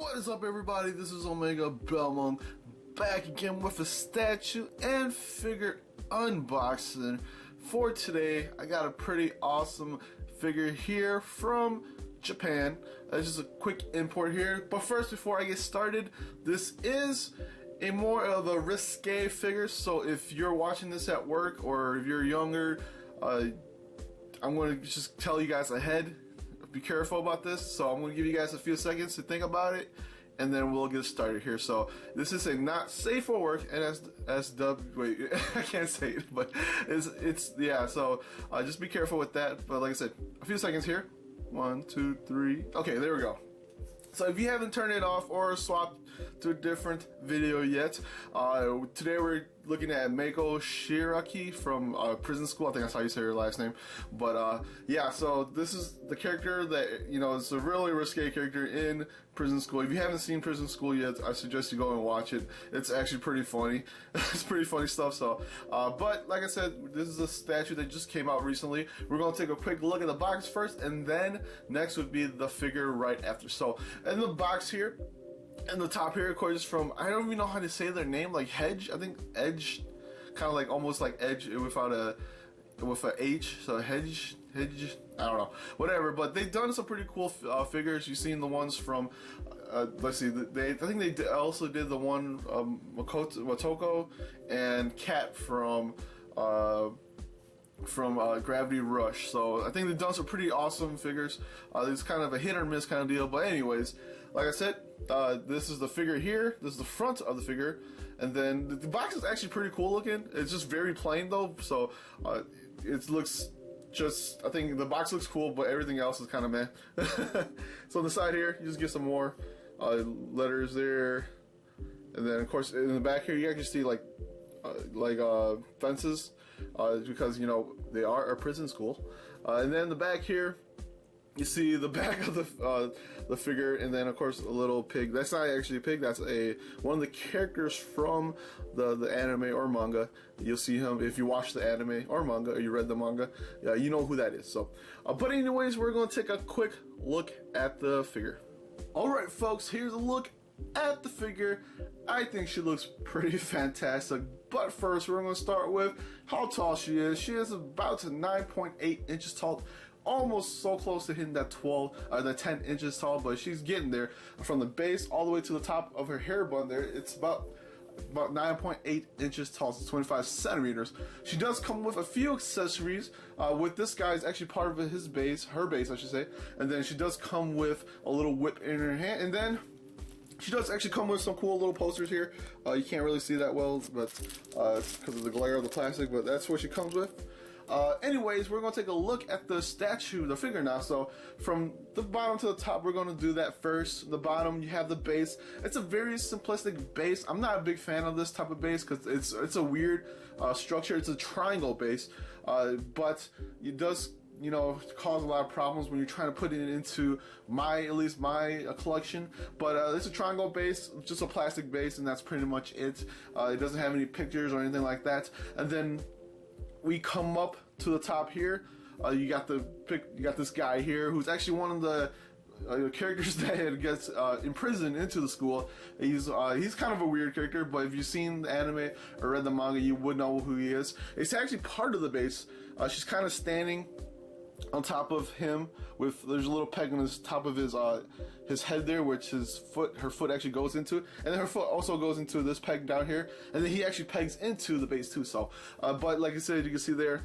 What is up, everybody? This is Omegabalmung back again with a statue and figure unboxing. For today, I got a pretty awesome figure here from Japan. That's just a quick import here. But first, before I get started, this is a more of a risque figure. So if you're watching this at work or if you're younger, I'm going to just tell you guys ahead. Be careful about this, so I'm going to give you guys a few seconds to think about it, and then we'll get started here. So this is a not safe for work, NSFW. Wait, I can't say it, but it's yeah. So just be careful with that. But like I said, a few seconds here. 1, 2, 3. Okay, there we go. So if you haven't turned it off or swapped to a different video yet, today we're looking at Meiko Shiriaki from Prison School. I think that's how you say her last name. But yeah, so this is the character that, you know, it's a really risque character in Prison School. If you haven't seen Prison School yet, I suggest you go and watch it. It's actually pretty funny. It's pretty funny stuff. So, but like I said, this is a statue that just came out recently. We're going to take a quick look at the box first, and then next would be the figure right after. So, in the box here, in the top here, of course, is from, I don't even know how to say their name, like Hedge, I think Edge, kind of like almost like Edge without with a H, so Hedge, I don't know, whatever. But they've done some pretty cool figures. You've seen the ones from, let's see, I think they also did the one Motoko and Cat from Gravity Rush. So I think they've done some pretty awesome figures. It's kind of a hit or miss kind of deal, but anyways, like I said, this is the figure here. This is the front of the figure, and then the box is actually pretty cool looking. It's just very plain though, so it looks just, I think the box looks cool, but everything else is kind of meh. So on the side here, you just get some more letters there, and then of course in the back here you actually see like fences, because you know they are a prison school, and then the back here you see the back of the figure, and then of course a little pig. That's not actually a pig, that's one of the characters from the anime or manga. You'll see him if you watch the anime or manga, or you read the manga. Yeah, you know who that is. So but anyways, we're going to take a quick look at the figure. Alright folks, here's a look at the figure. I think she looks pretty fantastic, but first we're going to start with how tall she is. She is about 9.8 inches tall, almost so close to hitting that 10 inches tall, but she's getting there. From the base all the way to the top of her hair bun there, it's about 9.8 inches tall, so 25 centimeters. She does come with a few accessories. With this guy is actually part of her base, I should say, and then she does come with a little whip in her hand, and then she does actually come with some cool little posters here. You can't really see that well, but it's because of the glare of the plastic, but that's what she comes with. Anyways, we're going to take a look at the statue, the figure now. So from the bottom to the top, we're going to do that first. The bottom, you have the base. It's a very simplistic base. I'm not a big fan of this type of base because it's a weird structure. It's a triangle base, but it does, you know, cause a lot of problems when you're trying to put it into at least my collection. But it's a triangle base, just a plastic base, and that's pretty much it. It doesn't have any pictures or anything like that. And then we come up to the top here. You got this guy here who's actually one of the characters that gets imprisoned into the school. He's kind of a weird character, but if you've seen the anime or read the manga, you would know who he is. It's actually part of the base. She's kind of standing on top of him there's a little peg on his top of his head there, which her foot actually goes into, and then her foot also goes into this peg down here, and then he actually pegs into the base too. So but like I said, you can see there,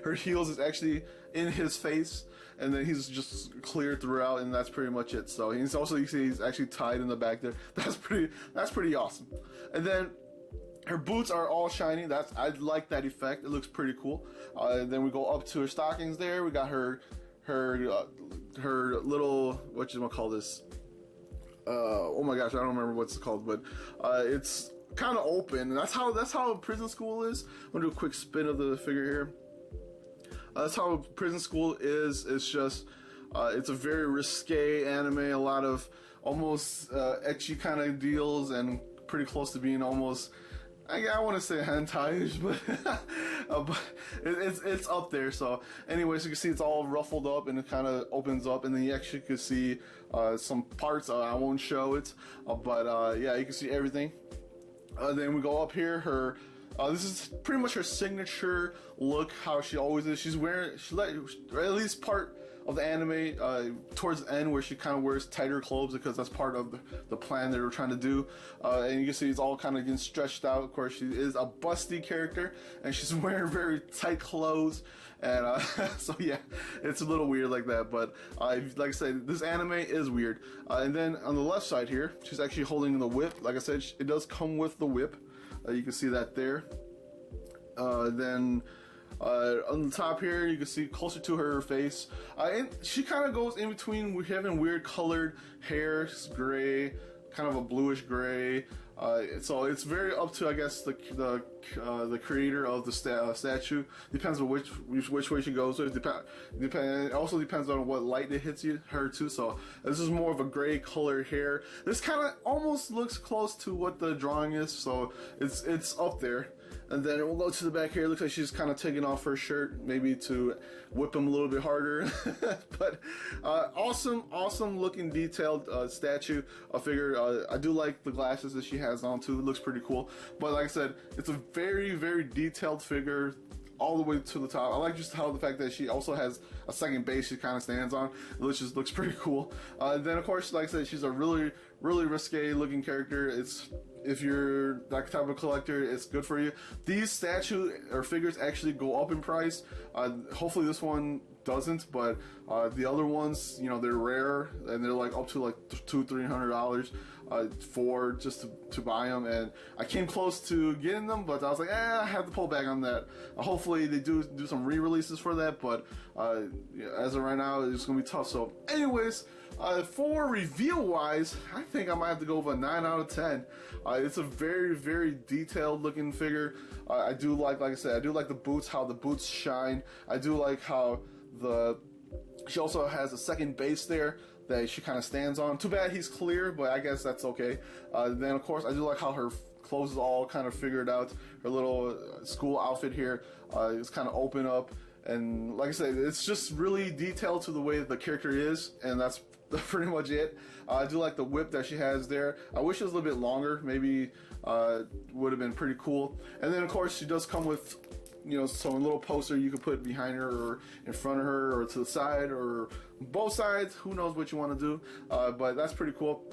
her heels is actually in his face, and then he's just clear throughout, and that's pretty much it. So he's also, you see, he's actually tied in the back there. That's pretty awesome. And then her boots are all shiny. I like that effect. It looks pretty cool. Then we go up to her stockings there. We got her little, what you want to call this? Oh my gosh, I don't remember what's called, but it's kind of open. And that's how prison school is. I'm gonna do a quick spin of the figure here. That's how prison school is. It's just it's a very risque anime. A lot of almost ecchi kind of deals, and pretty close to being almost I want to say hentai, but it's up there. So, anyways, you can see it's all ruffled up and it kind of opens up, and then you actually can see some parts. I won't show it, but yeah, you can see everything. Then we go up here. Her this is pretty much her signature look. How she always is. She's wearing or at least part of the anime towards the end where she kind of wears tighter clothes because that's part of the plan they were trying to do, and you can see it's all kind of getting stretched out. Of course, she is a busty character and she's wearing very tight clothes, and so yeah, it's a little weird like that, but like I said, this anime is weird. And then on the left side here, she's actually holding the whip. Like I said, it does come with the whip. You can see that there. Then on the top here, you can see closer to her face, and she kind of goes in between having weird colored hair. It's gray, kind of a bluish gray. So it's very up to, I guess, the creator of the statue. Depends on which way she goes. It also depends on what light it hits her too. So this is more of a gray colored hair. This kind of almost looks close to what the drawing is. So it's up there. And then it will go to the back here. It looks like she's kind of taking off her shirt, maybe to whip him a little bit harder. But awesome looking detailed statue. I figure I do like the glasses that she has on too. It looks pretty cool. But like I said, it's a very detailed figure all the way to the top. I like just how the fact that she also has a second base she kind of stands on, which just looks pretty cool. Then of course, like I said, she's a really risque looking character. If you're that type of collector, it's good for you. These statue or figures actually go up in price. Hopefully this one doesn't, but the other ones, you know, they're rare and they're like up to like $200-300 for just to buy them. And I came close to getting them, but I was like, I have to pull back on that. Hopefully they do some re-releases for that, but as of right now, it's gonna be tough. So, anyways. For review wise, I think I might have to go with a 9 out of 10. It's a very detailed looking figure. I do like I said, I do like the boots, how the boots shine. I do like how she also has a second base there that she kind of stands on. Too bad he's clear, but I guess that's okay. Then of course I do like how her clothes is all kind of figured out. Her little school outfit here is kind of open up. And like I said, it's just really detailed to the way the character is, and that's pretty much it. I do like the whip that she has there. I wish it was a little bit longer. Maybe would have been pretty cool. And then of course she does come with, you know, some little poster you can put behind her or in front of her or to the side or both sides. Who knows what you want to do, but that's pretty cool.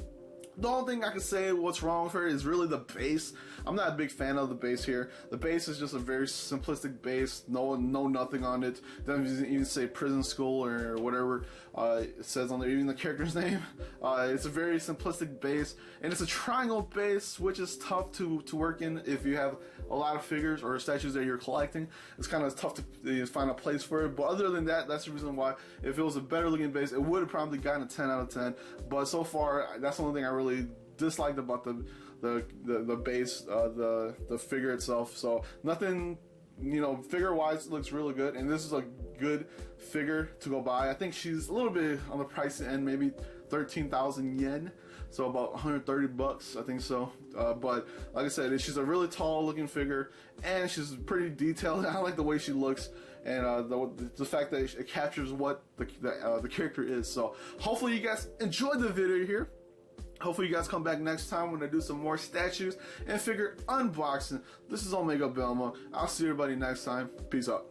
The only thing I can say what's wrong with her is really the base. I'm not a big fan of the base here. The base is just a very simplistic base. No nothing on it. Doesn't even say prison school or whatever it says on there. Even the character's name. It's a very simplistic base, and it's a triangle base, which is tough to work in if you have a lot of figures or statues that you're collecting. It's kind of tough to find a place for it. But other than that, that's the reason why. If it was a better looking base, it would have probably gotten a 10 out of 10. But so far, that's the only thing I really disliked about the base, the figure itself. So nothing, you know, figure wise looks really good, and this is a good figure to go buy. I think she's a little bit on the pricey end, maybe 13,000 yen, so about 130 bucks, I think so. But like I said, she's a really tall looking figure, and she's pretty detailed. I like the way she looks, and the fact that it captures what the character is. So hopefully you guys enjoyed the video here. Hopefully you guys come back next time when I do some more statues and figure unboxing. This is Omegabalmung. I'll see everybody next time. Peace out.